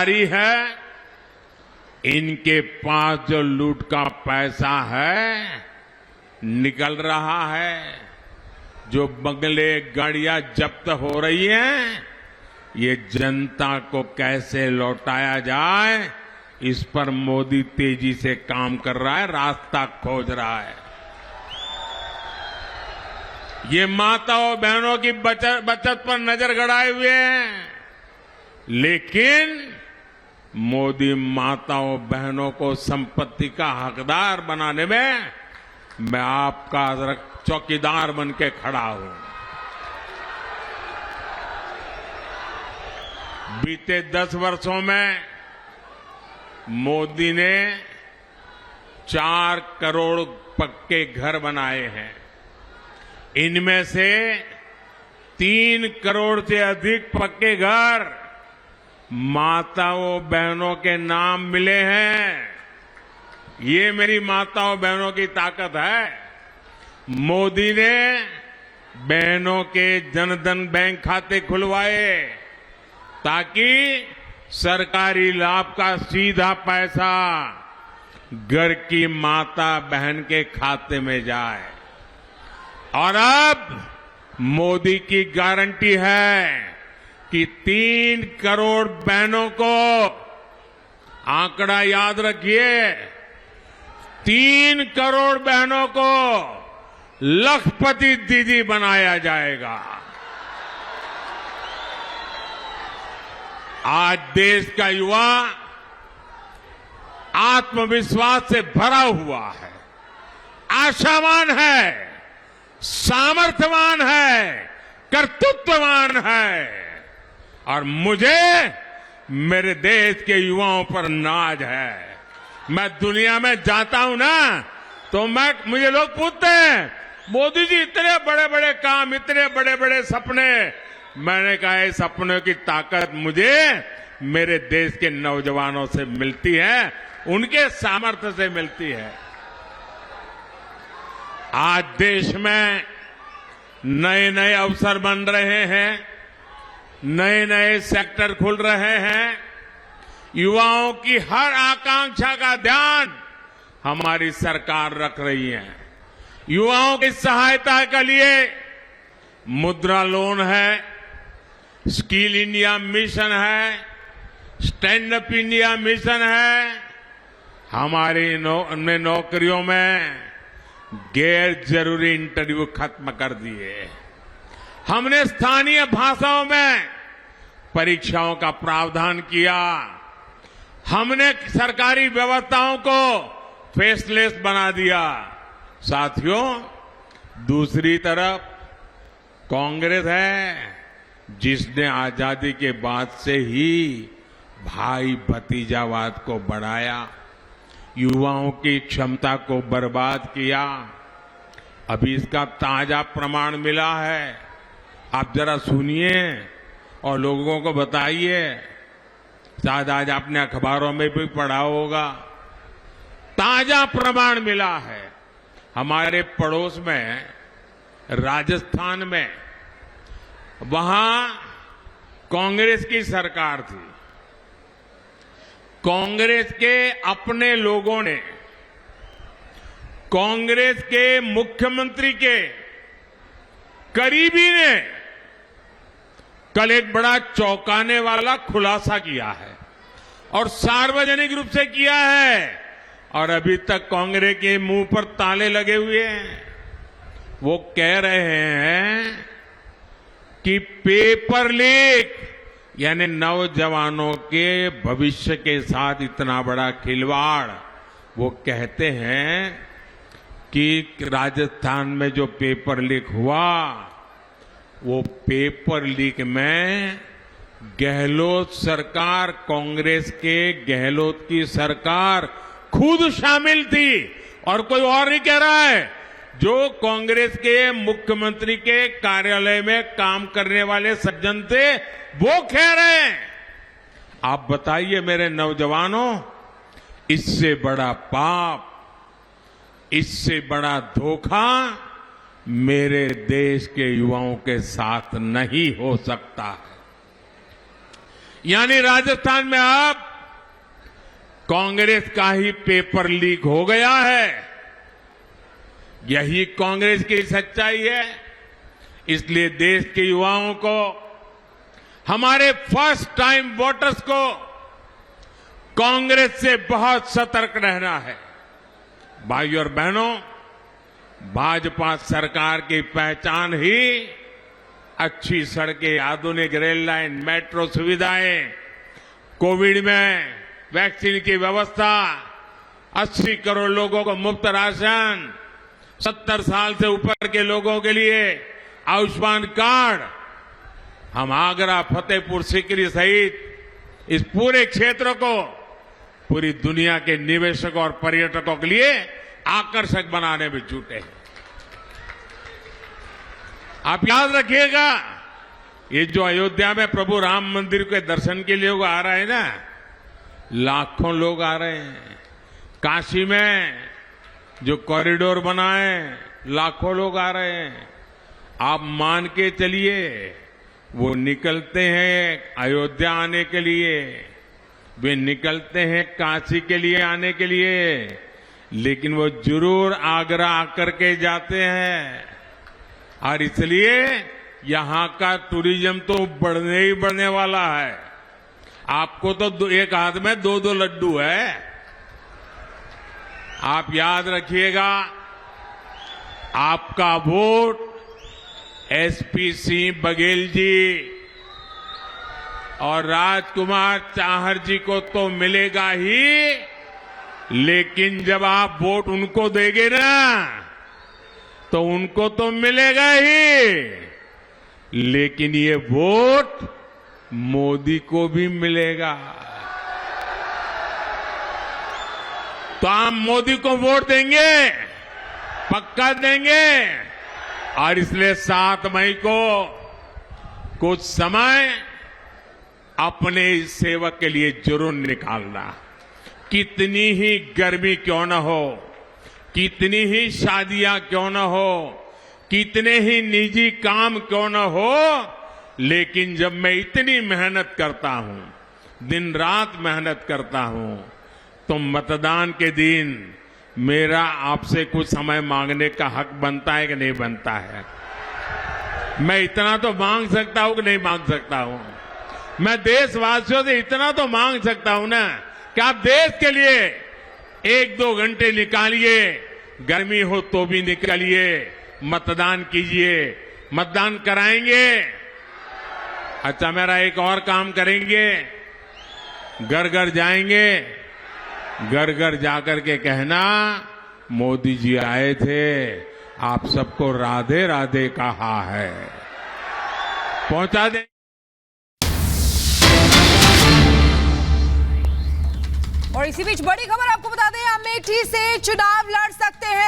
जारी है। इनके पास जो लूट का पैसा है निकल रहा है, जो बंगले गाड़ियां जब्त हो रही हैं, ये जनता को कैसे लौटाया जाए, इस पर मोदी तेजी से काम कर रहा है, रास्ता खोज रहा है। ये माताओं बहनों की बचत पर नजर गड़ाए हुए हैं, लेकिन मोदी माताओं बहनों को संपत्ति का हकदार बनाने में मैं आपका चौकीदार बन के खड़ा हूं। बीते 10 वर्षों में मोदी ने 4 करोड़ पक्के घर बनाए हैं। इनमें से 3 करोड़ से अधिक पक्के घर माताओं बहनों के नाम मिले हैं। ये मेरी माताओं बहनों की ताकत है। मोदी ने बहनों के जनधन बैंक खाते खुलवाए ताकि सरकारी लाभ का सीधा पैसा घर की माता बहन के खाते में जाए। और अब मोदी की गारंटी है कि 3 करोड़ बहनों को, आंकड़ा याद रखिए, 3 करोड़ बहनों को लखपति दीदी बनाया जाएगा। आज देश का युवा आत्मविश्वास से भरा हुआ है, आशावान है, सामर्थ्यवान है, कर्तृत्ववान है, और मुझे मेरे देश के युवाओं पर नाज है। मैं दुनिया में जाता हूं ना, तो मुझे लोग पूछते हैं, मोदी जी इतने बड़े बड़े काम, इतने बड़े बड़े सपने। मैंने कहा ये सपनों की ताकत मुझे मेरे देश के नौजवानों से मिलती है, उनके सामर्थ्य से मिलती है। आज देश में नए नए अवसर बन रहे हैं, नए नए सेक्टर खुल रहे हैं। युवाओं की हर आकांक्षा का ध्यान हमारी सरकार रख रही है। युवाओं की सहायता के लिए मुद्रा लोन है, स्किल इंडिया मिशन है, स्टैंड अप इंडिया मिशन है। हमारी नौकरियों में गैर जरूरी इंटरव्यू खत्म कर दिए। हमने स्थानीय भाषाओं में परीक्षाओं का प्रावधान किया। हमने सरकारी व्यवस्थाओं को फेसलेस बना दिया। साथियों, दूसरी तरफ कांग्रेस है जिसने आजादी के बाद से ही भाई भतीजावाद को बढ़ाया, युवाओं की क्षमता को बर्बाद किया। अभी इसका ताजा प्रमाण मिला है, आप जरा सुनिए और लोगों को बताइए। शायद आज आपने अखबारों में भी पढ़ा होगा, ताजा प्रमाण मिला है। हमारे पड़ोस में राजस्थान में, वहां कांग्रेस की सरकार थी। कांग्रेस के अपने लोगों ने कांग्रेस के मुख्यमंत्री के करीबी ने कल एक बड़ा चौंकाने वाला खुलासा किया है और सार्वजनिक रूप से किया है, और अभी तक कांग्रेस के मुंह पर ताले लगे हुए हैं। वो कह रहे हैं कि पेपर लीक यानी नौजवानों के भविष्य के साथ इतना बड़ा खिलवाड़। वो कहते हैं कि राजस्थान में जो पेपर लीक हुआ, वो पेपर लीक में गहलोत सरकार, कांग्रेस के गहलोत की सरकार खुद शामिल थी, और कोई और नहीं कह रहा है। जो कांग्रेस के मुख्यमंत्री के कार्यालय में काम करने वाले सज्जन थे, वो कह रहे हैं। आप बताइए मेरे नौजवानों, इससे बड़ा पाप, इससे बड़ा धोखा मेरे देश के युवाओं के साथ नहीं हो सकता। यानी राजस्थान में अब कांग्रेस का ही पेपर लीक हो गया है। यही कांग्रेस की सच्चाई है। इसलिए देश के युवाओं को, हमारे फर्स्ट टाइम वोटर्स को कांग्रेस से बहुत सतर्क रहना है। भाइयों और बहनों, भाजपा सरकार की पहचान ही अच्छी सड़कें, आधुनिक रेल लाइन, मेट्रो सुविधाएं, कोविड में वैक्सीन की व्यवस्था, 80 करोड़ लोगों को मुफ्त राशन, 70 साल से ऊपर के लोगों के लिए आयुष्मान कार्ड। हम आगरा, फतेहपुर सीकरी सहित इस पूरे क्षेत्र को पूरी दुनिया के निवेशकों और पर्यटकों के लिए आकर्षक बनाने में जुटे हैं। आप याद रखिएगा, ये जो अयोध्या में प्रभु राम मंदिर के दर्शन के लिए लोग आ रहे हैं ना, लाखों लोग आ रहे हैं। काशी में जो कॉरिडोर बना है, लाखों लोग आ रहे हैं। आप मान के चलिए, वो निकलते हैं अयोध्या आने के लिए, वे निकलते हैं काशी के लिए आने के लिए, लेकिन वो जरूर आगरा आकर के जाते हैं। और इसलिए यहां का टूरिज्म तो बढ़ने ही बढ़ने वाला है। आपको तो एक हाथ में 2-2 लड्डू है। आप याद रखिएगा, आपका वोट एसपी सिंह बघेल जी और राजकुमार चाहर जी को तो मिलेगा ही, लेकिन जब आप वोट उनको देंगे ना, तो उनको तो मिलेगा ही, लेकिन ये वोट मोदी को भी मिलेगा। तो आप मोदी को वोट देंगे, पक्का देंगे। और इसलिए 7 मई को कुछ समय अपने इस सेवक के लिए जरूर निकालना। कितनी ही गर्मी क्यों न हो, कितनी ही शादियां क्यों न हो, कितने ही निजी काम क्यों न हो, लेकिन जब मैं इतनी मेहनत करता हूं, दिन रात मेहनत करता हूं, तो मतदान के दिन मेरा आपसे कुछ समय मांगने का हक बनता है कि नहीं बनता है? मैं इतना तो मांग सकता हूं कि नहीं मांग सकता हूं? मैं देशवासियों से इतना तो मांग सकता हूं ना कि आप देश के लिए 1-2 घंटे निकालिए, गर्मी हो तो भी निकालिए, मतदान कीजिए, मतदान कराएंगे। अच्छा, मेरा एक और काम करेंगे, घर घर जाएंगे, घर घर जाकर के कहना, मोदी जी आए थे, आप सबको राधे राधे कहा है। पहुंचा दें। और इसी बीच बड़ी खबर आपको बता दें, अमेठी से चुनाव लड़ सकते हैं